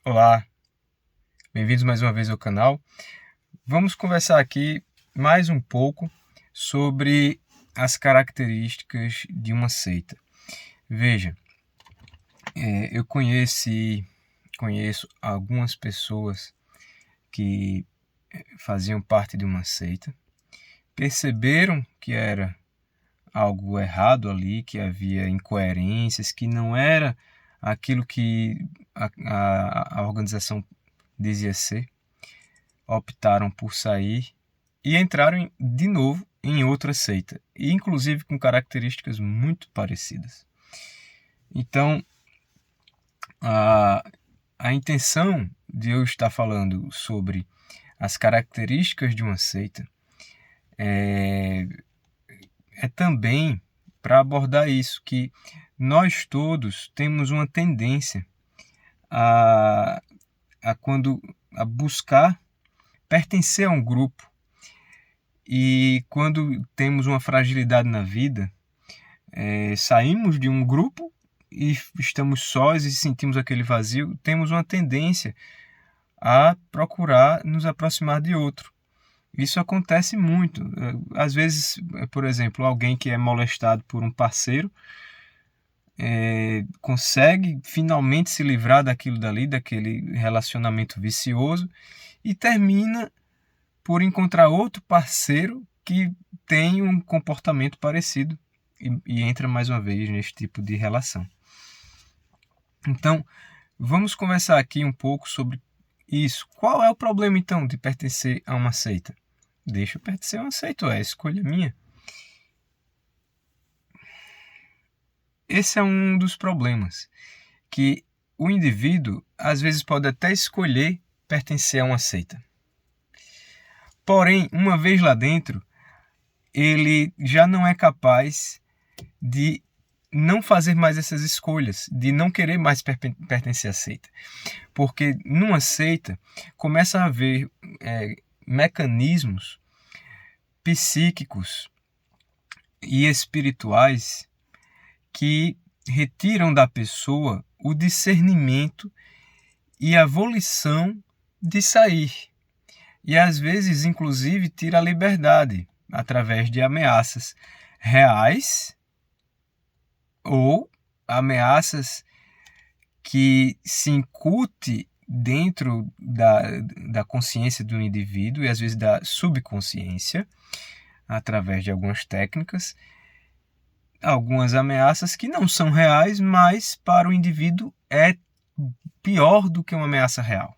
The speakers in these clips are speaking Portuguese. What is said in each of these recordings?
Olá, bem-vindos mais uma vez ao canal. Vamos conversar aqui mais um pouco sobre as características de uma seita. Veja, eu conheço algumas pessoas que faziam parte de uma seita, perceberam que era algo errado ali, que havia incoerências, que não era aquilo que a organização dizia ser, optaram por sair e entraram de novo em outra seita, e inclusive com características muito parecidas. Então, a, a intenção de eu estar falando sobre as características de uma seita é também para abordar isso, que nós todos temos uma tendência a, a buscar pertencer a um grupo. E quando temos uma fragilidade na vida, saímos de um grupo e estamos sós e sentimos aquele vazio, temos uma tendência a procurar nos aproximar de outro. Isso acontece muito. Às vezes, por exemplo, alguém que é molestado por um parceiro consegue finalmente se livrar daquilo dali, daquele relacionamento vicioso, e termina por encontrar outro parceiro que tem um comportamento parecido e entra mais uma vez nesse tipo de relação. Então, vamos conversar aqui um pouco sobre isso. Qual é o problema, então, de pertencer a uma seita? Deixa eu pertencer a uma seita, é escolha minha. Esse é um dos problemas, que o indivíduo, às vezes, pode até escolher pertencer a uma seita. Porém, uma vez lá dentro, ele já não é capaz de não fazer mais essas escolhas, de não querer mais pertencer à seita. Porque numa seita começa a haver mecanismos psíquicos e espirituais que retiram da pessoa o discernimento e a volição de sair. E às vezes, inclusive, tira a liberdade através de ameaças reais ou ameaças que se incute dentro da consciência do indivíduo e às vezes da subconsciência, através de algumas técnicas, algumas ameaças que não são reais, mas para o indivíduo é pior do que uma ameaça real.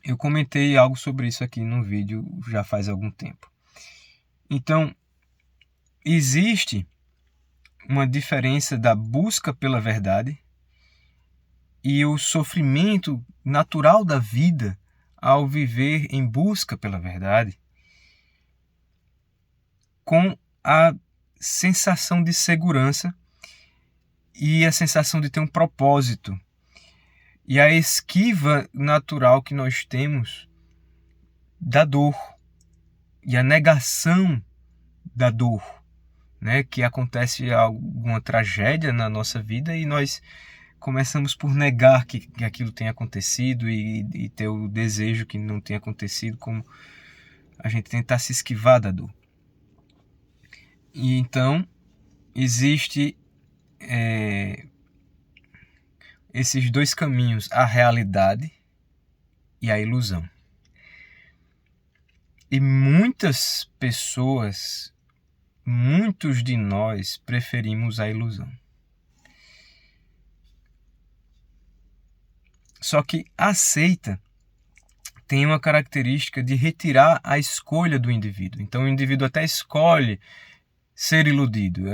Eu comentei algo sobre isso aqui no vídeo já faz algum tempo. Então, existe uma diferença da busca pela verdade e o sofrimento natural da vida ao viver em busca pela verdade, com a sensação de segurança e a sensação de ter um propósito. E a esquiva natural que nós temos da dor e a negação da dor, né? Que acontece alguma tragédia na nossa vida e nós começamos por negar que aquilo tenha acontecido e ter o desejo que não tenha acontecido, como a gente tentar se esquivar da dor. E então existe esses dois caminhos, a realidade e a ilusão. E muitas pessoas, muitos de nós, preferimos a ilusão. Só que a seita tem uma característica de retirar a escolha do indivíduo. Então o indivíduo até escolhe ser iludido,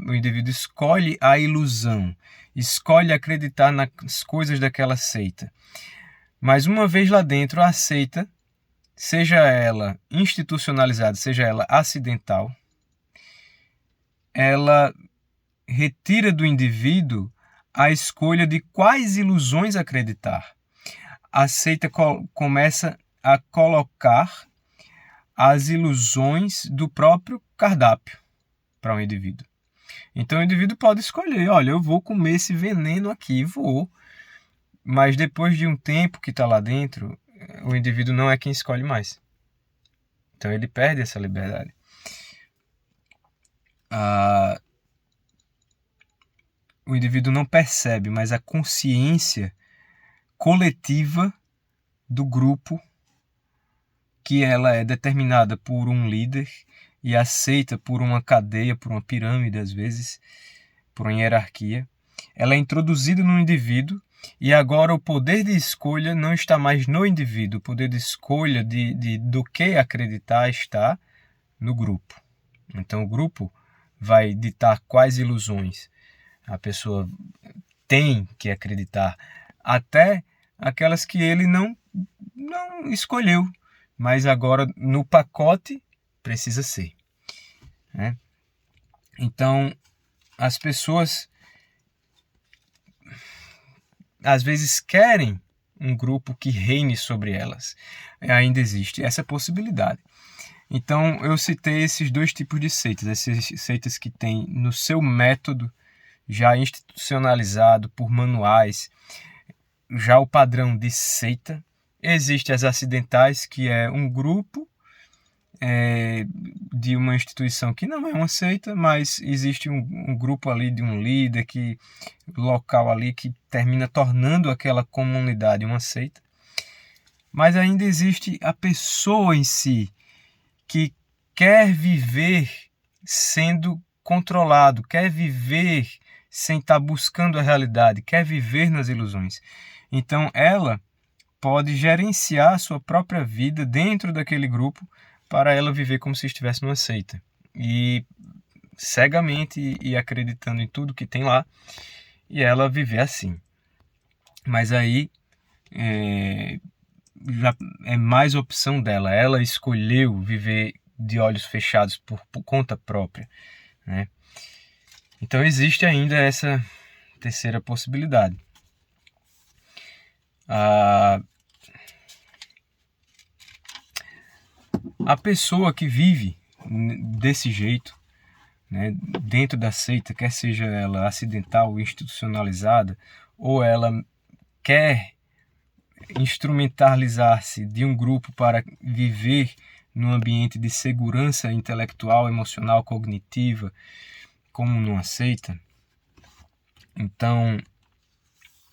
o indivíduo escolhe a ilusão, escolhe acreditar nas coisas daquela seita. Mas uma vez lá dentro, a seita, seja ela institucionalizada, seja ela acidental, ela retira do indivíduo a escolha de quais ilusões acreditar. A seita começa a colocar as ilusões do próprio cardápio para um indivíduo. Então o indivíduo pode escolher, olha, eu vou comer esse veneno aqui, vou Mas depois de um tempo que está lá dentro, o indivíduo não é quem escolhe mais. Então ele perde essa liberdade. O indivíduo não percebe, mas a consciência coletiva do grupo, que ela é determinada por um líder e aceita por uma cadeia, por uma pirâmide às vezes, por uma hierarquia, ela é introduzida no indivíduo e agora o poder de escolha não está mais no indivíduo, o poder de escolha do que acreditar está no grupo. Então o grupo vai ditar quais ilusões a pessoa tem que acreditar, até aquelas que ele não escolheu, mas agora no pacote precisa ser, né? Então as pessoas às vezes querem um grupo que reine sobre elas. Ainda existe essa possibilidade. Então eu citei esses dois tipos de seitas, essas seitas que têm no seu método já institucionalizado por manuais, já o padrão de seita. Existem as acidentais, que é um grupo de uma instituição que não é uma seita, mas existe um grupo ali de um líder local ali que termina tornando aquela comunidade uma seita. Mas ainda existe a pessoa em si, que quer viver sendo controlado, quer viver sem estar buscando a realidade, quer viver nas ilusões. Então ela pode gerenciar a sua própria vida dentro daquele grupo para ela viver como se estivesse numa seita. E cegamente e acreditando em tudo que tem lá, e ela viver assim. Mas aí já é mais opção dela. Ela escolheu viver de olhos fechados por conta própria, né? Então existe ainda essa terceira possibilidade. A pessoa que vive desse jeito, né, dentro da seita, quer seja ela acidental, institucionalizada, ou ela quer instrumentalizar-se de um grupo para viver num ambiente de segurança intelectual, emocional, cognitiva, como numa seita, então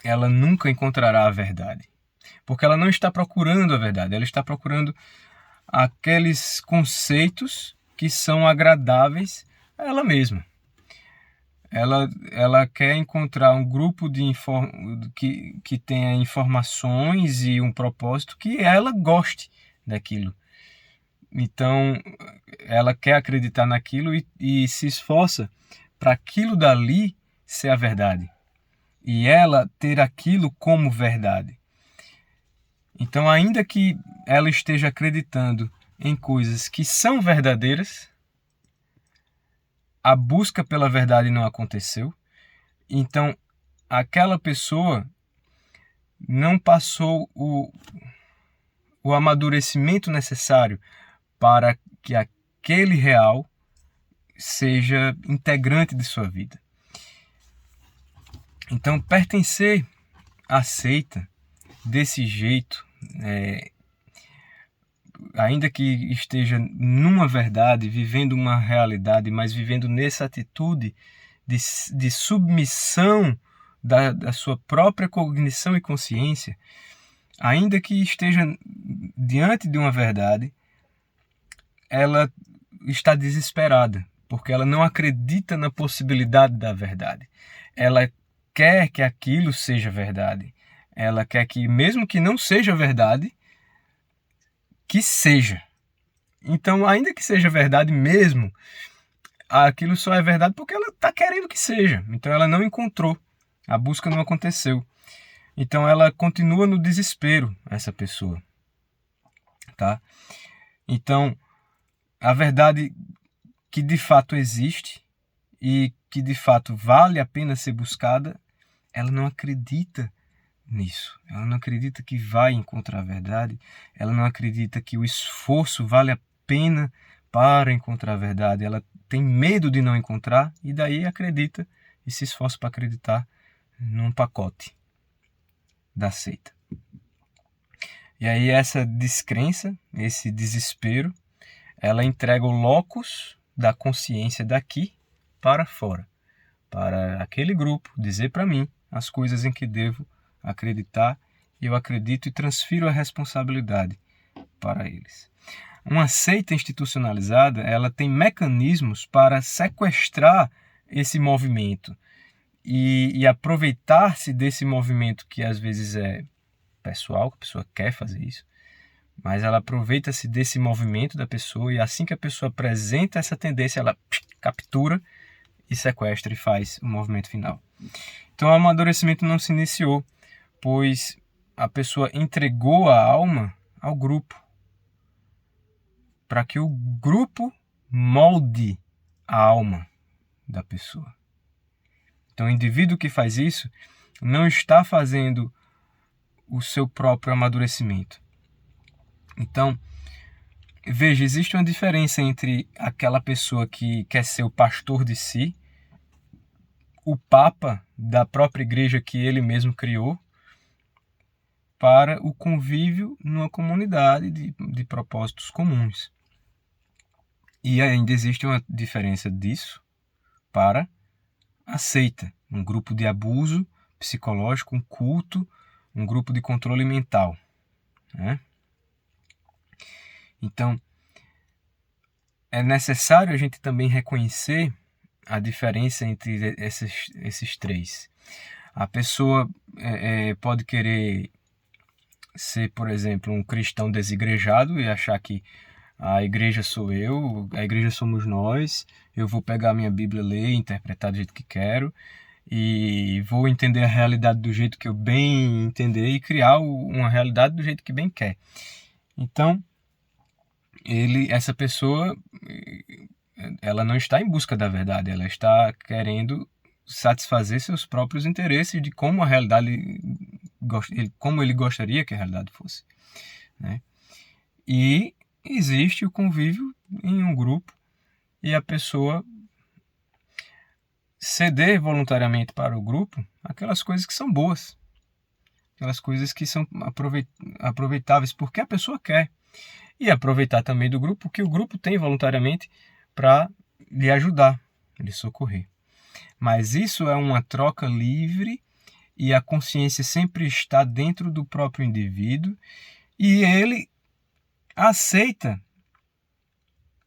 ela nunca encontrará a verdade, porque ela não está procurando a verdade, ela está procurando aqueles conceitos que são agradáveis a ela mesma. Ela quer encontrar um grupo que tenha informações e um propósito que ela goste daquilo. Então, ela quer acreditar naquilo e se esforça para aquilo dali ser a verdade. E ela ter aquilo como verdade. Então, ainda que ela esteja acreditando em coisas que são verdadeiras, a busca pela verdade não aconteceu. Então, aquela pessoa não passou o amadurecimento necessário para que aquele real seja integrante de sua vida. Então, pertencer à seita desse jeito, ainda que esteja numa verdade, vivendo uma realidade, mas vivendo nessa atitude de submissão da sua própria cognição e consciência, ainda que esteja diante de uma verdade, ela está desesperada, porque ela não acredita na possibilidade da verdade. Ela quer que aquilo seja verdade. Ela quer que, mesmo que não seja verdade, que seja. Então, ainda que seja verdade mesmo, aquilo só é verdade porque ela está querendo que seja. Então, ela não encontrou. A busca não aconteceu. Então, ela continua no desespero, essa pessoa. Tá? Então, a verdade que de fato existe e que de fato vale a pena ser buscada, ela não acredita nisso. Ela não acredita que vai encontrar a verdade. Ela não acredita que o esforço vale a pena para encontrar a verdade. Ela tem medo de não encontrar e daí acredita e se esforça para acreditar num pacote. da seita. E aí essa descrença, esse desespero, ela entrega o locus da consciência daqui para fora, para aquele grupo dizer para mim as coisas em que devo acreditar, e eu acredito e transfiro a responsabilidade para eles. Uma seita institucionalizada, ela tem mecanismos para sequestrar esse movimento e aproveitar-se desse movimento que às vezes é pessoal, que a pessoa quer fazer isso, mas ela aproveita-se desse movimento da pessoa, e assim que a pessoa apresenta essa tendência, ela captura e sequestra e faz o movimento final. Então o amadurecimento não se iniciou, pois a pessoa entregou a alma ao grupo, para que o grupo molde a alma da pessoa. Então o indivíduo que faz isso não está fazendo o seu próprio amadurecimento. Então, veja, existe uma diferença entre aquela pessoa que quer ser o pastor de si, o papa da própria igreja que ele mesmo criou, para o convívio numa comunidade de propósitos comuns. E ainda existe uma diferença disso para a seita, um grupo de abuso psicológico, um culto, um grupo de controle mental, né? Então, é necessário a gente também reconhecer a diferença entre esses três. A pessoa pode querer ser, por exemplo, um cristão desigrejado e achar que a igreja sou eu, a igreja somos nós, eu vou pegar a minha Bíblia, ler, interpretar do jeito que quero, e vou entender a realidade do jeito que eu bem entender e criar uma realidade do jeito que bem quer. Então, essa pessoa, ela não está em busca da verdade, ela está querendo satisfazer seus próprios interesses de como a realidade, como ele gostaria que a realidade fosse, né? E existe o convívio em um grupo e a pessoa ceder voluntariamente para o grupo aquelas coisas que são boas, aquelas coisas que são aproveitáveis porque a pessoa quer, e aproveitar também do grupo que o grupo tem voluntariamente para lhe ajudar, lhe socorrer. Mas isso é uma troca livre e a consciência sempre está dentro do próprio indivíduo e ele aceita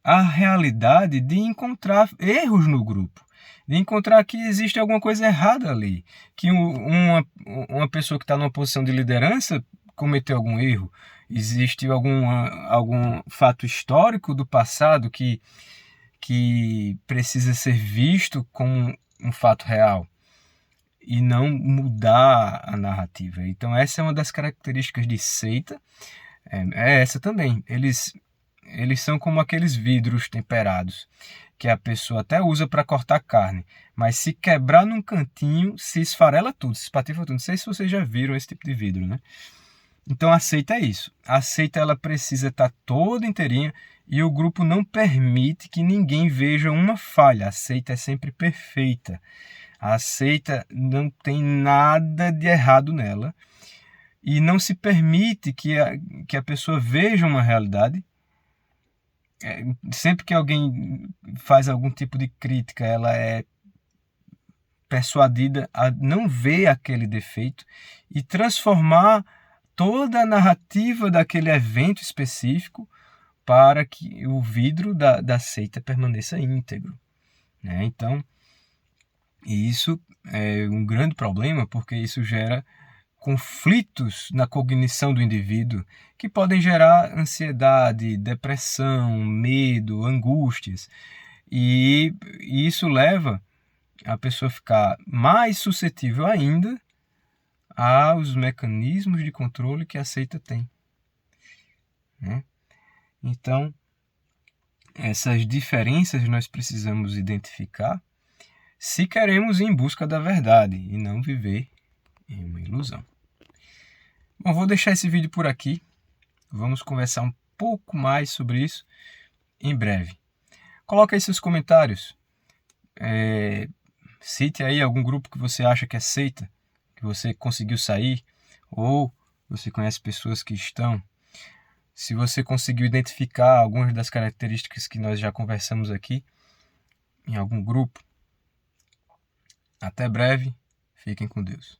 a realidade de encontrar erros no grupo, de encontrar que existe alguma coisa errada ali, que uma pessoa que está numa posição de liderança cometeu algum erro, existe algum fato histórico do passado que precisa ser visto como um fato real e não mudar a narrativa. Então essa é uma das características de seita, é essa também. Eles são como aqueles vidros temperados, que a pessoa até usa para cortar carne, mas se quebrar num cantinho, se esfarela tudo, se espatifa tudo. Não sei se vocês já viram esse tipo de vidro, né? Então a seita é isso. A seita ela precisa estar toda inteirinha e o grupo não permite que ninguém veja uma falha. A seita é sempre perfeita. A seita não tem nada de errado nela e não se permite que a pessoa veja uma realidade. Sempre que alguém faz algum tipo de crítica, ela é persuadida a não ver aquele defeito e transformar toda a narrativa daquele evento específico para que o vidro da seita permaneça íntegro, né? Então, isso é um grande problema, porque isso gera conflitos na cognição do indivíduo que podem gerar ansiedade, depressão, medo, angústias. E isso leva a pessoa a ficar mais suscetível ainda aos mecanismos de controle que a seita tem, né? Então, essas diferenças nós precisamos identificar se queremos ir em busca da verdade e não viver em uma ilusão. Bom, vou deixar esse vídeo por aqui. Vamos conversar um pouco mais sobre isso em breve. Coloque aí seus comentários. Cite aí algum grupo que você acha que é seita, que você conseguiu sair, ou você conhece pessoas que estão. Se você conseguiu identificar algumas das características que nós já conversamos aqui em algum grupo, até breve, fiquem com Deus.